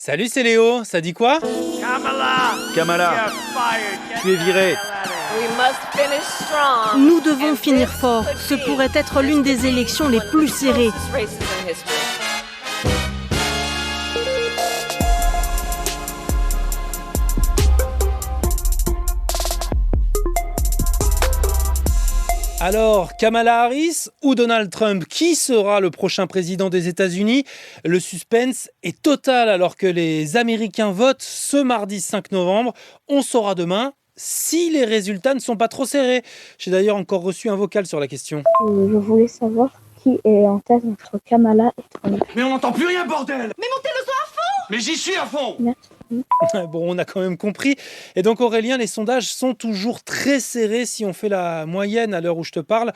Salut, c'est Léo, ça dit quoi? Kamala, tu es viré. Nous devons finir fort. Ce pourrait être l'une des élections les plus serrées. Alors, Kamala Harris ou Donald Trump, qui sera le prochain président des États-Unis? Le suspense est total alors que les Américains votent ce mardi 5 novembre. On saura demain si les résultats ne sont pas trop serrés. J'ai d'ailleurs encore reçu un vocal sur la question. Je voulais savoir qui est en tête entre Kamala et Trump. Mais on n'entend plus rien, bordel! Mais montez le son à fond! Mais j'y suis à fond! Merci. Bon, on a quand même compris. Et donc Aurélien, les sondages sont toujours très serrés. Si on fait la moyenne à l'heure où je te parle,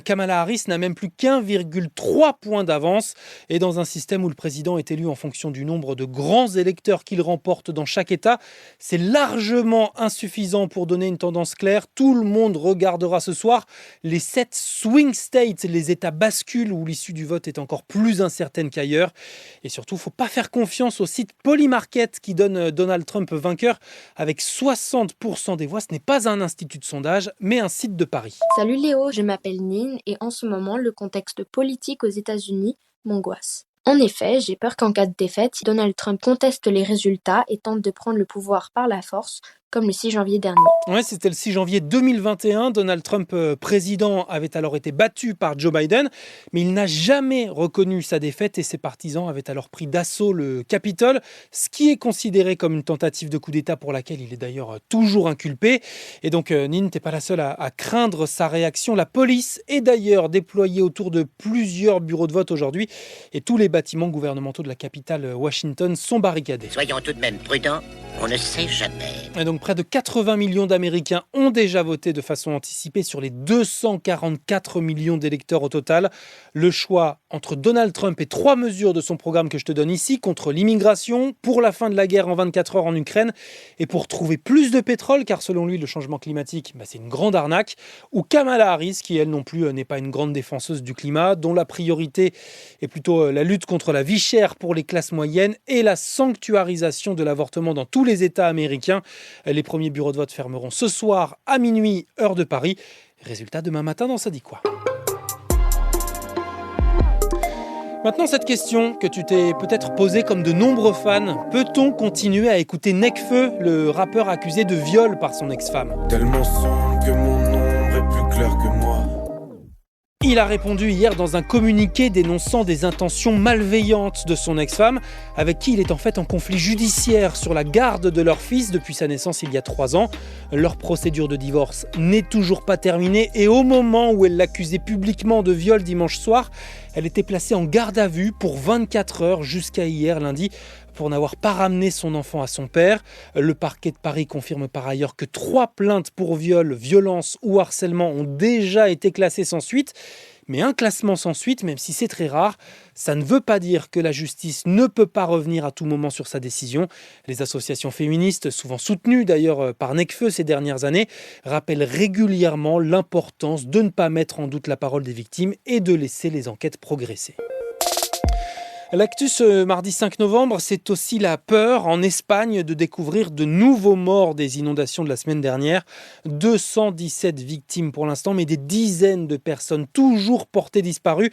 Kamala Harris n'a même plus qu'1,3 point d'avance. Et dans un système où le président est élu en fonction du nombre de grands électeurs qu'il remporte dans chaque État, c'est largement insuffisant pour donner une tendance claire. Tout le monde regardera ce soir les 7 swing states, les États bascules où l'issue du vote est encore plus incertaine qu'ailleurs. Et surtout, il ne faut pas faire confiance au site Polymarket qui donne Donald Trump vainqueur avec 60% des voix. Ce n'est pas un institut de sondage, mais un site de Paris. Salut Léo, je m'appelle Nine et en ce moment, le contexte politique aux États-Unis m'angoisse. En effet, j'ai peur qu'en cas de défaite, Donald Trump conteste les résultats et tente de prendre le pouvoir par la force, comme le 6 janvier dernier. Ouais, c'était le 6 janvier 2021. Donald Trump, président, avait alors été battu par Joe Biden, mais il n'a jamais reconnu sa défaite et ses partisans avaient alors pris d'assaut le Capitole, ce qui est considéré comme une tentative de coup d'État pour laquelle il est d'ailleurs toujours inculpé. Et donc, Nine, t'es pas la seule à craindre sa réaction. La police est d'ailleurs déployée autour de plusieurs bureaux de vote aujourd'hui et tous les bâtiments gouvernementaux de la capitale Washington sont barricadés. Soyons tout de même prudents, on ne sait jamais. Et donc près de 80 millions d'Américains ont déjà voté de façon anticipée sur les 244 millions d'électeurs au total. Le choix entre Donald Trump et 3 mesures de son programme que je te donne ici, contre l'immigration, pour la fin de la guerre en 24 heures en Ukraine et pour trouver plus de pétrole, car selon lui le changement climatique, c'est une grande arnaque, ou Kamala Harris, qui elle non plus n'est pas une grande défenseuse du climat, dont la priorité est plutôt la lutte contre la vie chère pour les classes moyennes et la sanctuarisation de l'avortement dans tous les États américains. Les premiers bureaux de vote fermeront ce soir à minuit, heure de Paris. Résultat demain matin dans Ça dit quoi. Maintenant, cette question que tu t'es peut-être posée comme de nombreux fans, peut-on continuer à écouter Nekfeu, le rappeur accusé de viol par son ex-femme? Tellement sombre que mon ombre est plus clair que moi. Il a répondu hier dans un communiqué dénonçant des intentions malveillantes de son ex-femme, avec qui il est en fait en conflit judiciaire sur la garde de leur fils depuis sa naissance il y a 3 ans. Leur procédure de divorce n'est toujours pas terminée et au moment où elle l'accusait publiquement de viol dimanche soir, elle était placée en garde à vue pour 24 heures jusqu'à hier lundi pour n'avoir pas ramené son enfant à son père. Le parquet de Paris confirme par ailleurs que 3 plaintes pour viol, violence ou harcèlement ont déjà été classées sans suite. Mais un classement sans suite, même si c'est très rare, ça ne veut pas dire que la justice ne peut pas revenir à tout moment sur sa décision. Les associations féministes, souvent soutenues d'ailleurs par Nekfeu ces dernières années, rappellent régulièrement l'importance de ne pas mettre en doute la parole des victimes et de laisser les enquêtes progresser. L'actu ce mardi 5 novembre, c'est aussi la peur en Espagne de découvrir de nouveaux morts des inondations de la semaine dernière. 217 victimes pour l'instant, mais des dizaines de personnes toujours portées disparues.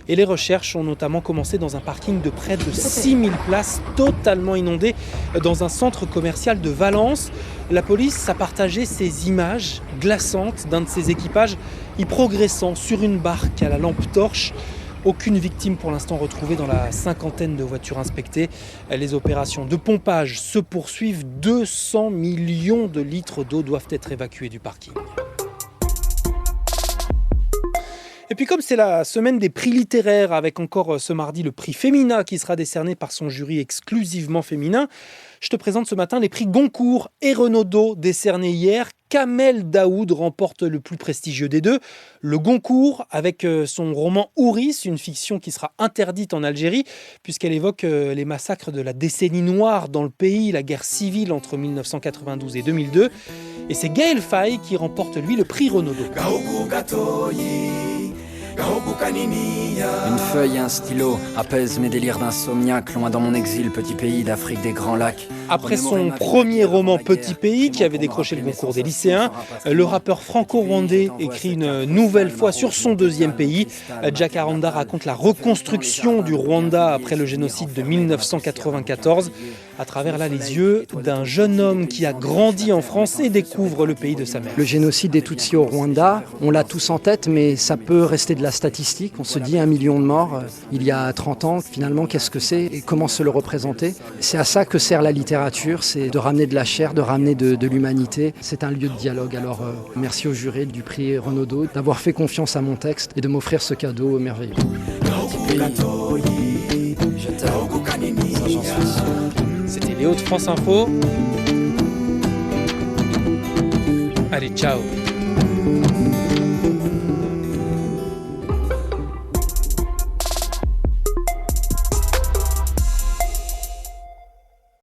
Et les recherches ont notamment commencé dans un parking de près de 6000 places, totalement inondé, dans un centre commercial de Valence. La police a partagé ces images glaçantes d'un de ses équipages y progressant sur une barque à la lampe torche. Aucune victime pour l'instant retrouvée dans la 50aine de voitures inspectées. Les opérations de pompage se poursuivent. 200 millions de litres d'eau doivent être évacués du parking. Et puis comme c'est la semaine des prix littéraires, avec encore ce mardi le prix Femina qui sera décerné par son jury exclusivement féminin, je te présente ce matin les prix Goncourt et Renaudot décernés hier. Kamel Daoud remporte le plus prestigieux des deux, le Goncourt, avec son roman Ouris, une fiction qui sera interdite en Algérie, puisqu'elle évoque les massacres de la décennie noire dans le pays, la guerre civile entre 1992 et 2002. Et c'est Gaël Faye qui remporte lui le prix Renaudot. Une feuille et un stylo apaisent mes délires d'insomniaque, loin dans mon exil, petit pays d'Afrique des Grands Lacs. Après son premier roman Petit Pays, qui avait décroché le concours des lycéens, le rappeur franco-rwandais écrit une nouvelle fois sur son deuxième pays. Jacaranda raconte la reconstruction du Rwanda après le génocide de 1994, à travers là les yeux d'un jeune homme qui a grandi en France et découvre le pays de sa mère. Le génocide des Tutsis au Rwanda, on l'a tous en tête, mais ça peut rester de la statistique. On se dit 1 million de morts il y a 30 ans. Finalement, qu'est-ce que c'est et comment se le représenter? C'est à ça que sert la littérature, c'est de ramener de la chair, de ramener de l'humanité. C'est un lieu de dialogue. Alors merci au jury du prix Renaudot d'avoir fait confiance à mon texte et de m'offrir ce cadeau merveilleux. Je t'aime, ça j'en suis sûr. C'était Léo de France Info. Allez, ciao.